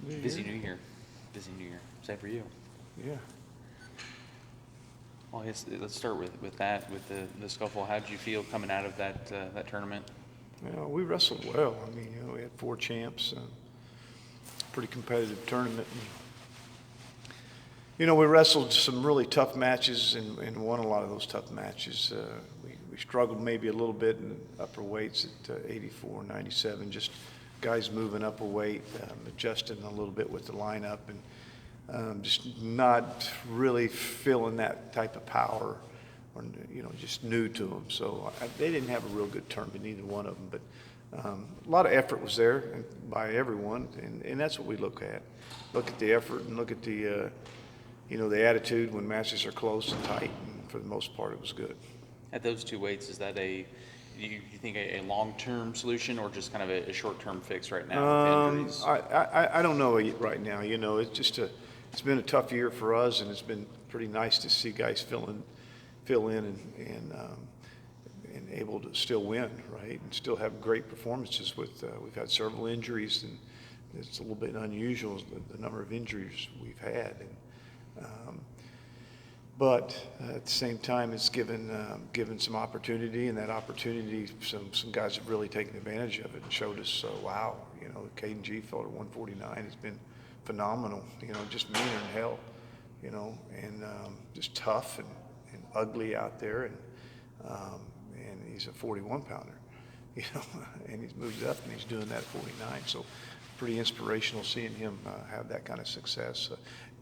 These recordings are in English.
Busy New Year. Busy New Year. Same for you. Yeah. Well, I guess let's start with that, with the scuffle. How did you feel coming out of that tournament? We wrestled well. I mean, we had 4 champs, pretty competitive tournament. We wrestled some really tough matches and won a lot of those tough matches. We struggled maybe a little bit in upper weights at 84, 97, just guys moving up a weight, adjusting a little bit with the lineup, and just not really feeling that type of power, or just new to them. So they didn't have a real good tournament, neither one of them. But a lot of effort was there by everyone, and that's what we look at. Look at the effort and look at the the attitude when matches are close and tight. And for the most part, it was good. At those 2 weights, is that you think a long-term solution or just kind of a short-term fix right now with injuries? I don't know right now. It's been a tough year for us, and it's been pretty nice to see guys fill in and able to still win, right, and still have great performances. We've had several injuries, and it's a little bit unusual the number of injuries we've had. But at the same time, it's given some opportunity, and that opportunity, some guys have really taken advantage of it and showed us, wow, Caden G fell at 149 has been phenomenal, just meaner than hell, and just tough and ugly out there, and he's a 41-pounder, and he's moved up and he's doing that at 49. So pretty inspirational seeing him have that kind of success.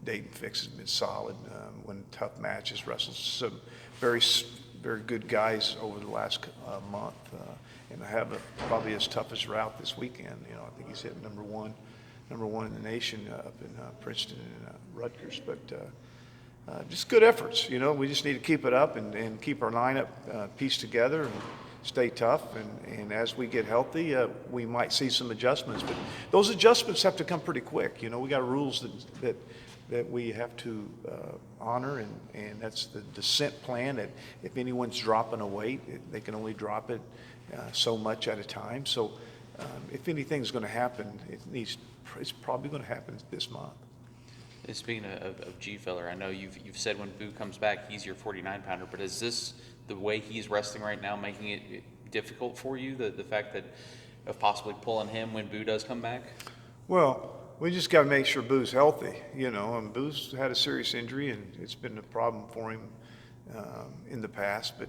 Dayton Fix has been solid, won tough matches, wrestled some very good guys over the last month, and I have probably his toughest route this weekend. I think he's hit number one in the nation up in Princeton and Rutgers. But just good efforts. We just need to keep it up and keep our lineup pieced together and stay tough. And as we get healthy, we might see some adjustments. But those adjustments have to come pretty quick. We got rules that we have to honor, and that's the descent plan. That if anyone's dropping a weight, they can only drop it so much at a time. So if anything's going to happen, it's probably going to happen this month. Speaking of G-Filler, I know you've said when Boo comes back, he's your 49-pounder, but is this the way he's wrestling right now making it difficult for you, the fact of possibly pulling him when Boo does come back? Well, we just got to make sure Boo's healthy, and Boo's had a serious injury, and it's been a problem for him in the past, but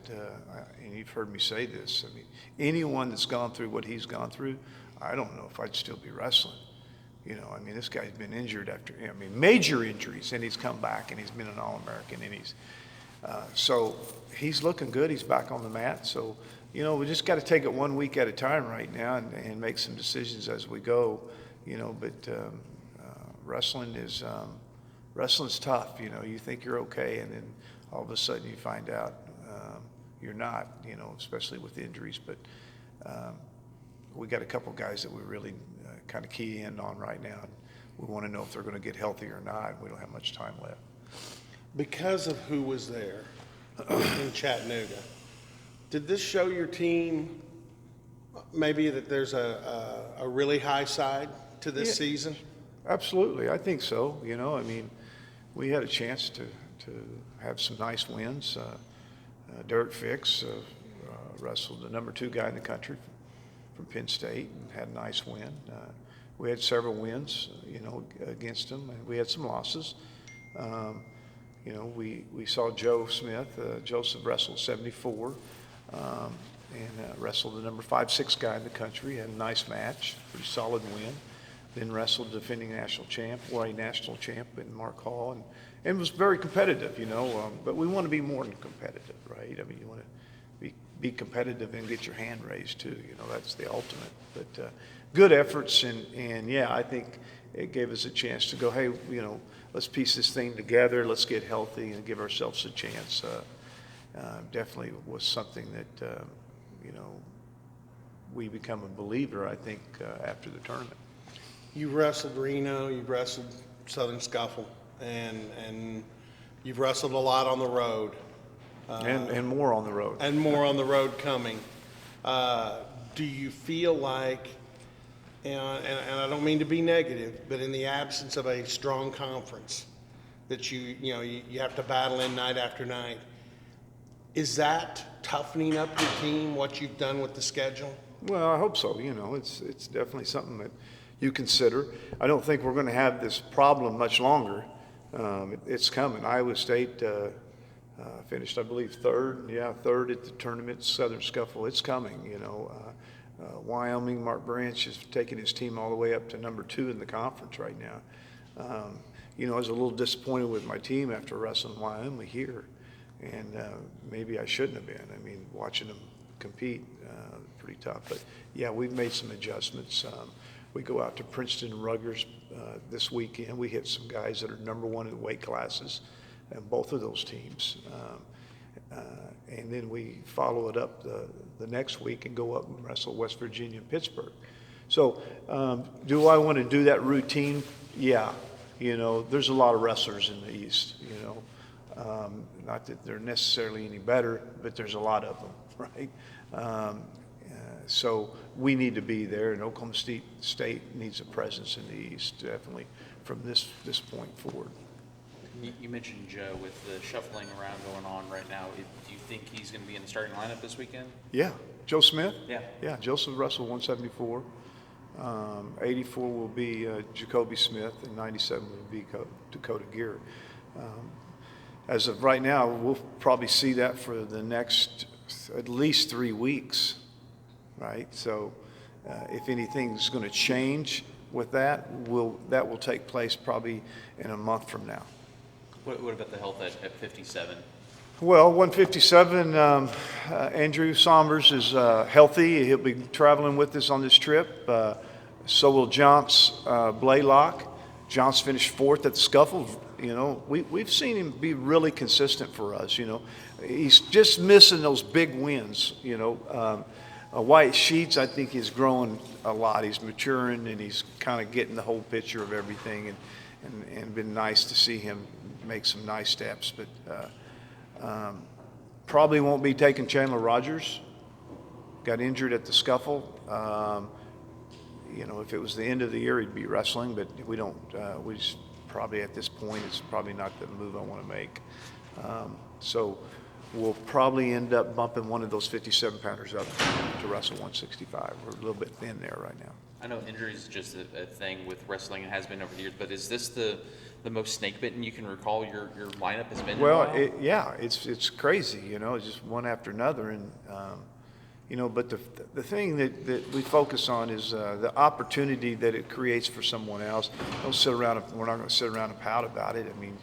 and you've heard me say this, I mean, anyone that's gone through what he's gone through, I don't know if I'd still be wrestling. This guy's been injured after, major injuries, and he's come back, and he's been an All-American, and so he's looking good. He's back on the mat. So, we just got to take it 1 week at a time right now and make some decisions as we go, but wrestling's tough. You think you're okay, and then all of a sudden you find out you're not, especially with injuries. But we got a couple guys that we really kind of key in on right now. We want to know if they're going to get healthy or not. We don't have much time left. Because of who was there in Chattanooga, did this show your team maybe that there's a really high side to this season? Absolutely, I think so. We had a chance to have some nice wins. Derek Fix wrestled the number 2 guy in the country from Penn State and had a nice win. We had several wins, against him, and we had some losses. We saw Joe Smith, Joseph wrestled 74, and wrestled the number 5'6" guy in the country. Had a nice match, pretty solid win. Then wrestled the defending national champ, a national champ in Mark Hall, and was very competitive, but we want to be more than competitive, right? You want to be competitive and get your hand raised too, that's the ultimate. But good efforts, and yeah, I think it gave us a chance to go, hey, let's piece this thing together, let's get healthy and give ourselves a chance. Definitely was something that, we become a believer, I think, after the tournament. You wrestled Reno, you wrestled Southern Scuffle, and you've wrestled a lot on the road. And more on the road. And more on the road coming. Do you feel like and I don't mean to be negative, but in the absence of a strong conference that you have to battle in night after night, is that toughening up your team, what you've done with the schedule? Well, I hope so. It's definitely something that you consider. I don't think we're going to have this problem much longer. It's coming. Iowa State finished, I believe, third at the tournament, Southern Scuffle. It's coming. Wyoming, Mark Branch is taking his team all the way up to number 2 in the conference right now. I was a little disappointed with my team after wrestling Wyoming here, and maybe I shouldn't have been. I mean, watching them compete, pretty tough. But yeah, we've made some adjustments. We go out to Princeton and Rutgers this weekend. We hit some guys that are number 1 in the weight classes, and both of those teams. And then we follow it up the next week and go up and wrestle West Virginia and Pittsburgh. So do I want to do that routine? Yeah. There's a lot of wrestlers in the East, not that they're necessarily any better, but there's a lot of them, right? So we need to be there, and Oklahoma State needs a presence in the East, definitely, from this point forward. You mentioned Joe with the shuffling around going on right now. Do you think he's going to be in the starting lineup this weekend? Yeah. Joe Smith? Yeah. Yeah, Joseph Russell, 174. 84 will be Jacoby Smith, and 97 will be Dakota Gear. As of right now, we'll probably see that for the next at least 3 weeks, right? So if anything's going to change with that, that will take place probably in a month from now. What about the health at 57? Well, 157, Andrew Sombers is healthy. He'll be traveling with us on this trip. So will Johnce Blaylock. Johnce finished 4th at the Scuffle. We've seen him be really consistent for us. He's just missing those big wins. White Sheets, I think, is growing a lot. He's maturing, and he's kind of getting the whole picture of everything, and been nice to see him make some nice steps. But probably won't be taking Chandler Rogers. Got injured at the Scuffle. If it was the end of the year, he'd be wrestling, but we don't. We just probably at this point, it's probably not the move I want to make. So we'll probably end up bumping one of those 57-pounders up to wrestle 165. We're a little bit thin there right now. I know injury is just a thing with wrestling and has been over the years, but is this the most snake-bitten you can recall your lineup has been? Well, it's crazy, it's just one after another, and but the thing that we focus on is the opportunity that it creates for someone else. Don't sit around. We're not going to sit around and pout about it. I mean,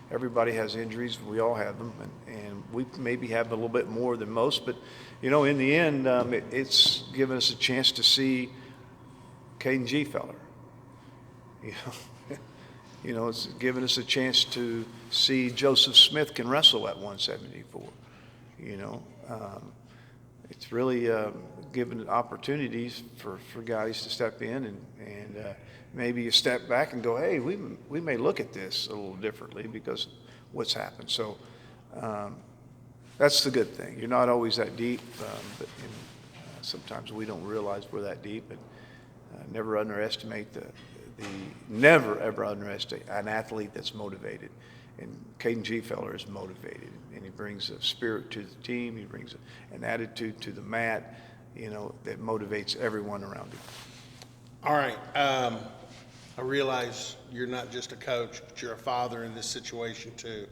everybody has injuries. We all have them, and we maybe have a little bit more than most. But in the end, it's given us a chance to see Caden Gfeller. It's given us a chance to see Joseph Smith can wrestle at 174. It's really given opportunities for guys to step in and maybe you step back and go, hey, we may look at this a little differently because what's happened. So that's the good thing. You're not always that deep, but sometimes we don't realize we're that deep. And never underestimate never ever underestimate an athlete that's motivated. And Caden Gfeller is motivated, and he brings a spirit to the team. He brings an attitude to the mat, that motivates everyone around him. All right. I realize you're not just a coach, but you're a father in this situation too.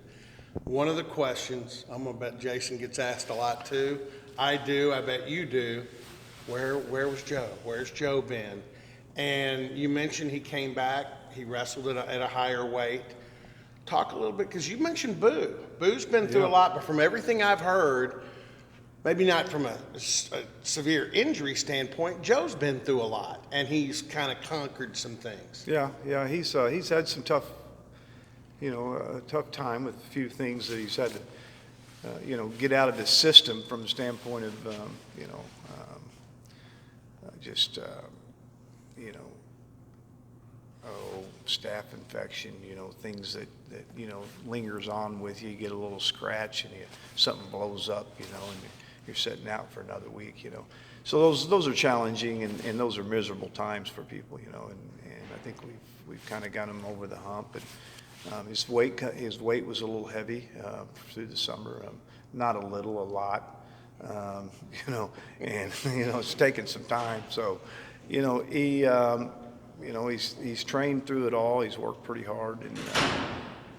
One of the questions, I'm going to bet Jason gets asked a lot too. I do. I bet you do. Where was Joe? Where's Joe been? And you mentioned he came back. He wrestled at a higher weight. Talk a little bit, because you mentioned Boo. Boo's been through a lot, but from everything I've heard, maybe not from a severe injury standpoint, Joe's been through a lot, and he's kind of conquered some things. Yeah, he's had some tough, a tough time with a few things that he's had to, get out of his system from the standpoint of, staph infection, things that lingers on with you. You get a little scratch and something blows up, and you're sitting out for another week, you know. So those are challenging, and those are miserable times for people, you know, and I think we've kind of got him over the hump. And his weight was a little heavy through the summer, not a little, a lot, you know, and you know, it's taken some time. So, you know, you know, he's trained through it all. He's worked pretty hard, and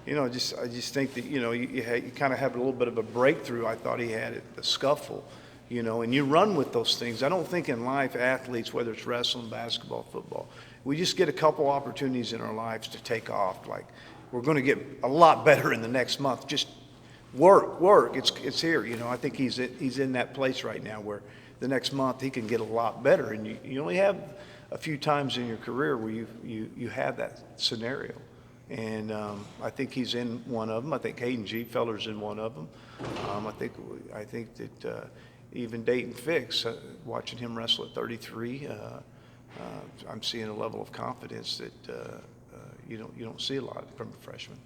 you know, I just think that, you know, you kind of have a little bit of a breakthrough. I thought he had at the scuffle, you know, and you run with those things. I don't think in life, athletes, whether it's wrestling, basketball, football, we just get a couple opportunities in our lives to take off. Like, we're going to get a lot better in the next month. Just work. It's here. You know, I think he's in that place right now where the next month he can get a lot better. And you only have a few times in your career where you have that scenario. And I think he's in one of them. I think Hayden Gfeller's in one of them. I think that even Dayton Fix, watching him wrestle at 33, I'm seeing a level of confidence that you don't see a lot from a freshman.